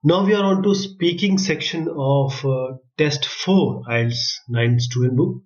Now we are on to speaking section of test 4 IELTS 9 student book.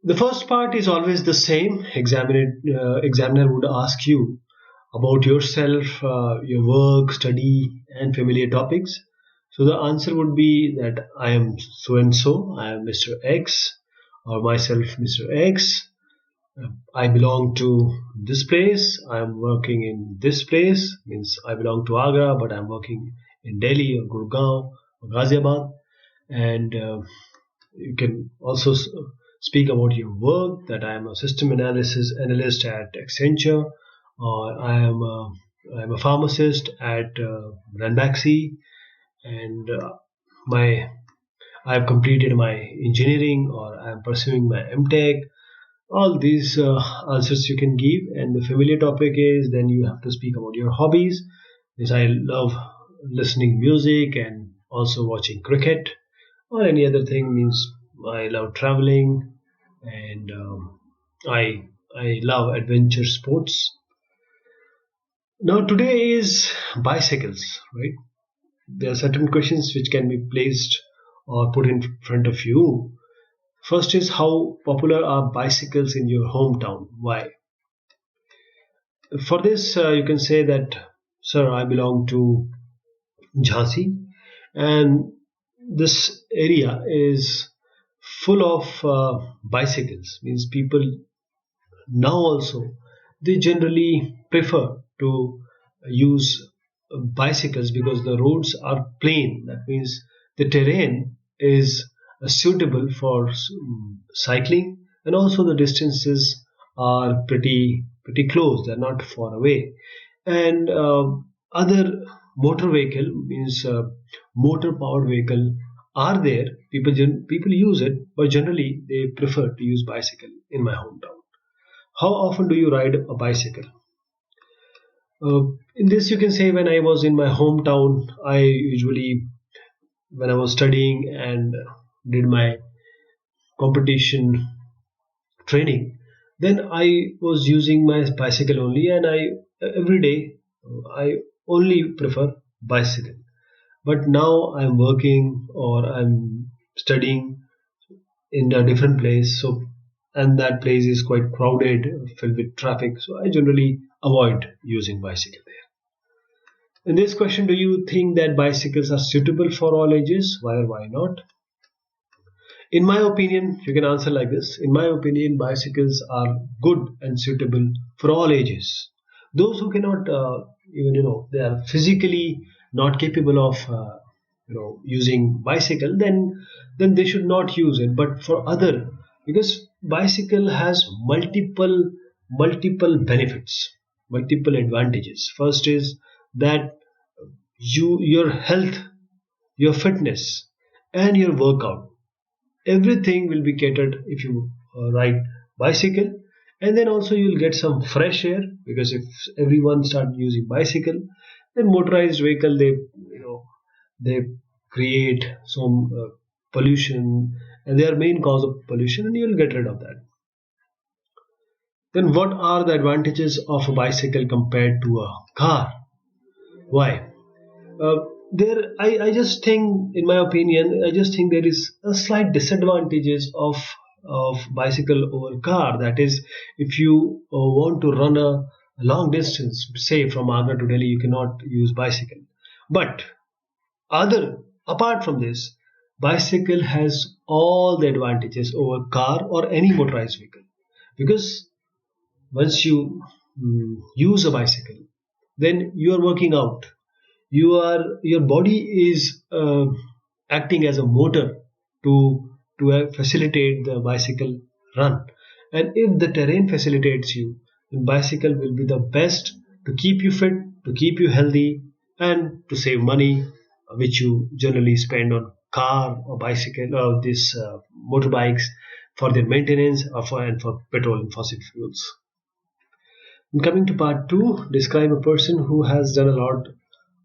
The first part is always the same. Examiner would ask you about yourself, your work, study and familiar topics. So the answer would be that I am so and so, I am Mr. X, or myself Mr. X. I belong to this place. I am working in this place. Means I belong to Agra, but I am working in Delhi or Gurgaon or Ghaziabad. And you can also speak about your work. That I am a system analysis analyst at Accenture, or I am a pharmacist at Ranbaxy, and I have completed my engineering, or I am pursuing my MTech. All these answers you can give, and the familiar topic is then you have to speak about your hobbies. Yes, I love listening music and also watching cricket or any other thing. Means I love traveling, and I love adventure sports. Now today is bicycles, right? There are certain questions which can be placed or put in front of you. First is, how popular are bicycles in your hometown? Why? For this, you can say that, sir, I belong to Jhansi, and this area is full of bicycles. Means people now also they generally prefer to use bicycles because the roads are plain. That means the terrain is suitable for cycling, and also the distances are pretty close. They're not far away, and other motor vehicle, means motor powered vehicle, are there. People use it, but generally they prefer to use bicycle in my hometown. How often do you ride a bicycle? In this, you can say, when I was in my hometown, I usually, when I was studying and did my competition training, then I was using my bicycle only, and I every day I only prefer bicycle. But now I'm working or I'm studying in a different place, so, and that place is quite crowded, filled with traffic, so I generally avoid using bicycle there. In this question, do you think that bicycles are suitable for all ages? Why or why not? In my opinion, you can answer like this. In my opinion, bicycles are good and suitable for all ages. Those who cannot, even they are physically not capable of, using bicycle, then they should not use it. But for other, because bicycle has multiple benefits, multiple advantages. First is that your health, your fitness, and your workout, everything will be catered if you ride bicycle. And then also you'll get some fresh air, because if everyone start using bicycle, then motorized vehicle, they create some pollution, and they are main cause of pollution, and you'll get rid of that. Then what are the advantages of a bicycle compared to a car? Why? I just think, in my opinion, I just think there is a slight disadvantages of bicycle over car. That is, if you want to run a long distance, say from Agra to Delhi, you cannot use bicycle. But apart from this, bicycle has all the advantages over car or any motorized vehicle, because once you use a bicycle, then you are working out. Your body is acting as a motor to facilitate the bicycle run. And if the terrain facilitates you, then bicycle will be the best to keep you fit, to keep you healthy, and to save money, which you generally spend on car or bicycle or this motorbikes for their maintenance, and for petrol and fossil fuels. And coming to part 2, describe a person who has done a lot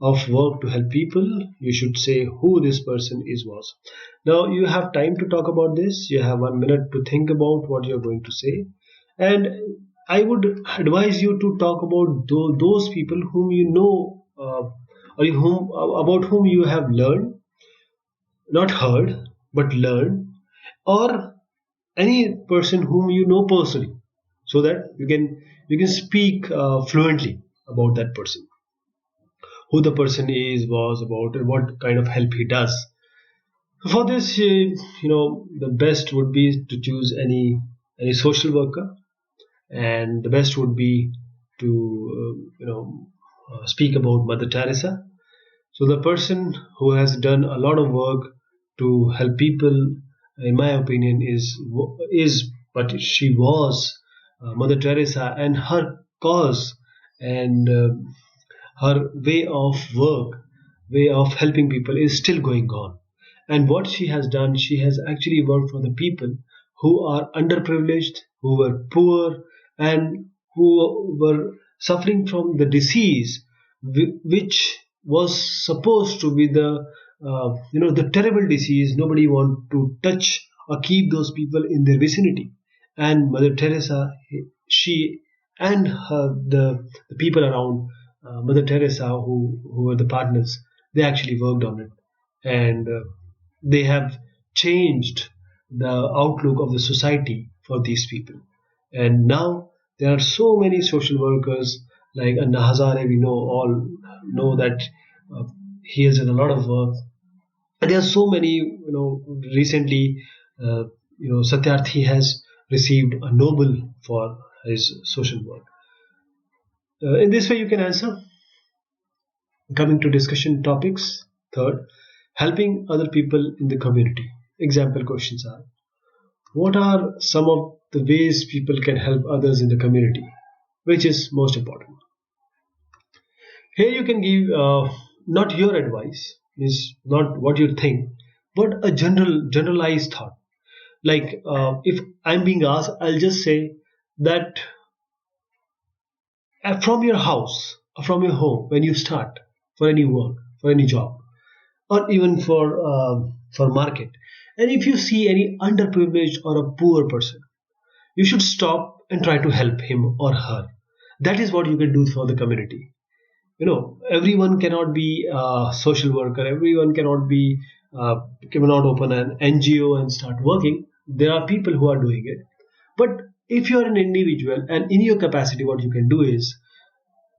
of work to help people. You should say who this person was. Now you have time to talk about this. You have 1 minute to think about what you're going to say, and I would advise you to talk about those people whom you know or about whom you have learned, not heard, but learned, or any person whom you know personally, so that you can speak fluently about that person, who the person is, was about, and what kind of help he does. For this, the best would be to choose any social worker, and the best would be to speak about Mother Teresa. So the person who has done a lot of work to help people, in my opinion, is but she was Mother Teresa, and her cause and her way of helping people is still going on. And what she has done, she has actually worked for the people who are underprivileged, who were poor, and who were suffering from the disease which was supposed to be the terrible disease nobody want to touch or keep those people in their vicinity. And Mother Teresa, she and the people around Mother Teresa, who were the partners, they actually worked on it, and they have changed the outlook of the society for these people. And now there are so many social workers like Anna Hazare. We know that uh, he has done a lot of work. And there are so many. Recently, Satyarthi has received a Nobel for his social work. In this way, you can answer. Coming to discussion topics, third, helping other people in the community. Example questions are: what are some of the ways people can help others in the community? Which is most important? Here you can give not your advice, is not what you think, but a generalized thought. Like if I'm being asked, I'll just say that from your house or from your home, when you start for any work, for any job, or even for market, and if you see any underprivileged or a poor person, you should stop and try to help him or her. That is what you can do for the community. Everyone cannot be a social worker, everyone cannot open an NGO and start working. There are people who are doing it, but if you are an individual and in your capacity, what you can do is,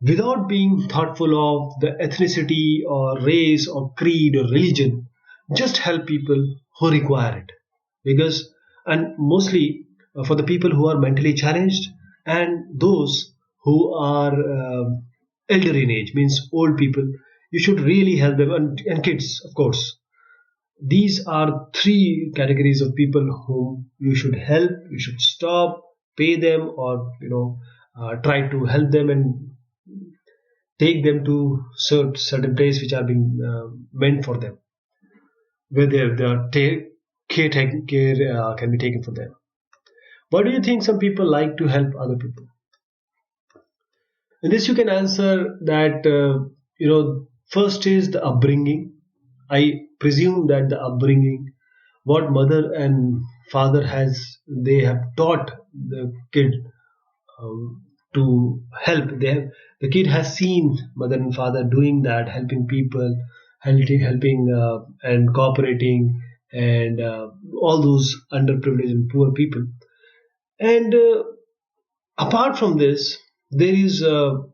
without being thoughtful of the ethnicity or race or creed or religion, just help people who require it. Because, and mostly for the people who are mentally challenged, and those who are elder in age, means old people, you should really help them, and kids, of course. These are three categories of people whom you should help. You should stop, pay them, or try to help them and take them to certain place which are being meant for them, where their care can be taken for them. Why do you think some people like to help other people? In this, you can answer that first is the upbringing. I presume that the upbringing, what mother and father they have taught the kid to help. The kid has seen mother and father doing that, helping people, helping and cooperating, and all those underprivileged and poor people. And apart from this, there is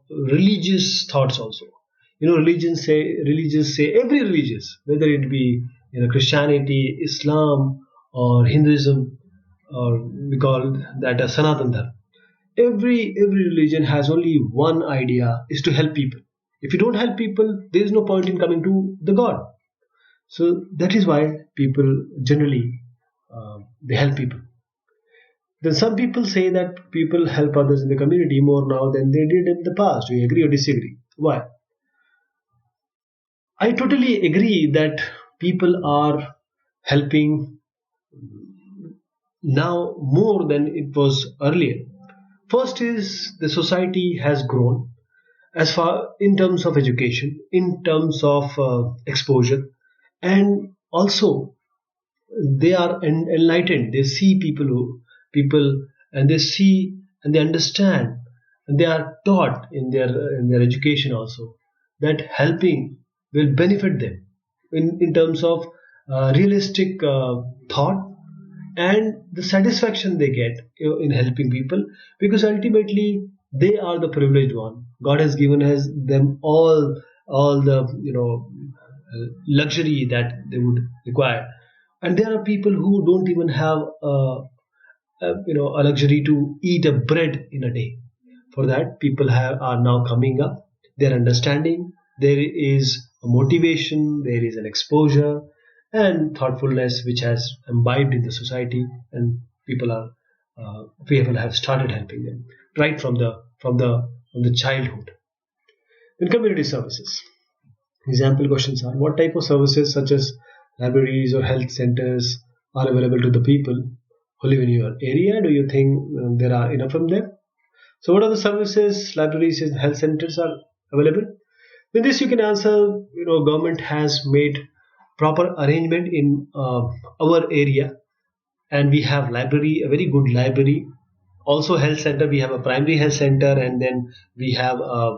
religious thoughts also. Religious say every religious, whether it be Christianity, Islam, or Hinduism, or we call that a Sanatan Dharma. Every religion has only one idea, is to help people. If you don't help people, there is no point in coming to the God. So that is why people generally they help people. Then some people say that people help others in the community more now than they did in the past. Do you agree or disagree? Why? I totally agree that people are helping now more than it was earlier. First is the society has grown as far in terms of education, in terms of exposure, and also they are enlightened. They see people, and they see and they understand, and they are taught in their education also that helping will benefit them in terms of realistic thought and the satisfaction they get in helping people, because ultimately they are the privileged one. God has given us them all the luxury that they would require, and there are people who don't even have a luxury to eat a bread in a day. For that, people are now coming up, they're understanding, there is a motivation, there is an exposure and thoughtfulness which has imbibed in the society, and people have started helping them right from the childhood. In community services, example questions are: what type of services such as libraries or health centers are available to the people who live in your area? Do you think there are enough of them? So what are the services libraries and health centers are available? With this you can answer, government has made proper arrangement in our area, and we have library, a very good library. Also health center, we have a primary health center, and then we have a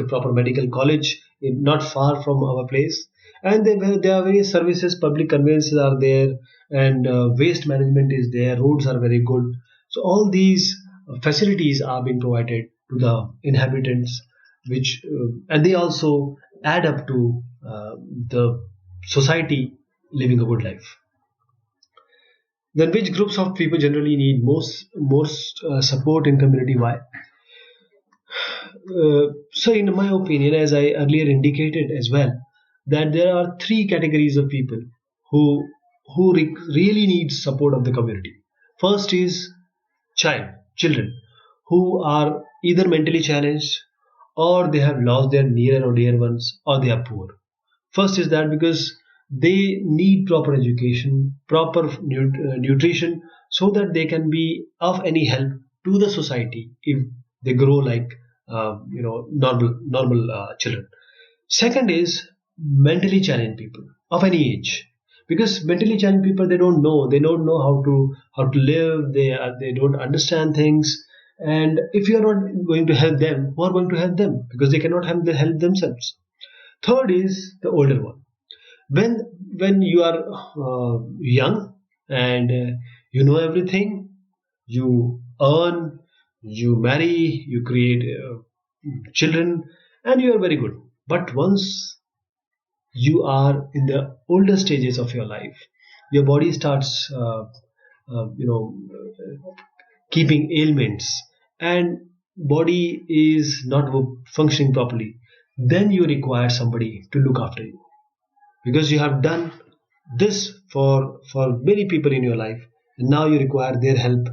proper medical college not far from our place. And there are various services, public conveyances are there, and waste management is there, roads are very good. So all these facilities are being provided to the inhabitants, which and they also add up to the society living a good life. Then which groups of people generally need most support in community? Why? So in my opinion, as I earlier indicated as well, that there are three categories of people who really need support of the community. First is children who are either mentally challenged, or they have lost their near or dear ones, or they are poor. First is that because they need proper education, proper nutrition, so that they can be of any help to the society if they grow like normal children. Second is mentally challenged people of any age, because mentally challenged people, they don't know how to live, they don't understand things, and if you are not going to help them, who are going to help them, because they cannot help themselves. Third is the older one. When you are young and you know everything, you earn, you marry, you create children, and you are very good. But once you are in the older stages of your life, your body starts keeping ailments, and body is not functioning properly. Then you require somebody to look after you, because you have done this for many people in your life, and now you require their help,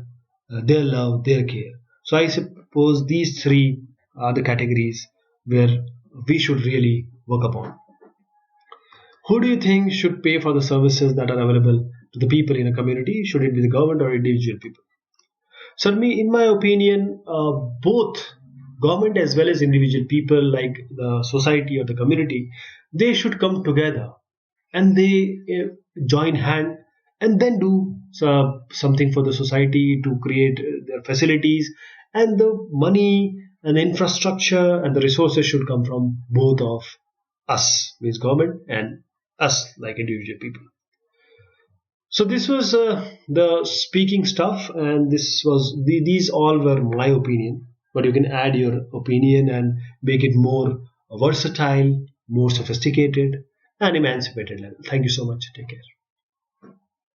their love, their care. So I suppose these three are the categories where we should really work upon. Who do you think should pay for the services that are available to the people in a community? Should it be the government or individual people? Certainly, in my opinion, both government as well as individual people, like the society or the community, they should come together and they join hand and then do something for the society to create their facilities, and the money and the infrastructure and the resources should come from both of us, means government, and us like individual people. So this was the speaking stuff, and these all were my opinion, but you can add your opinion and make it more versatile, more sophisticated and emancipated level. Thank you so much. Take care.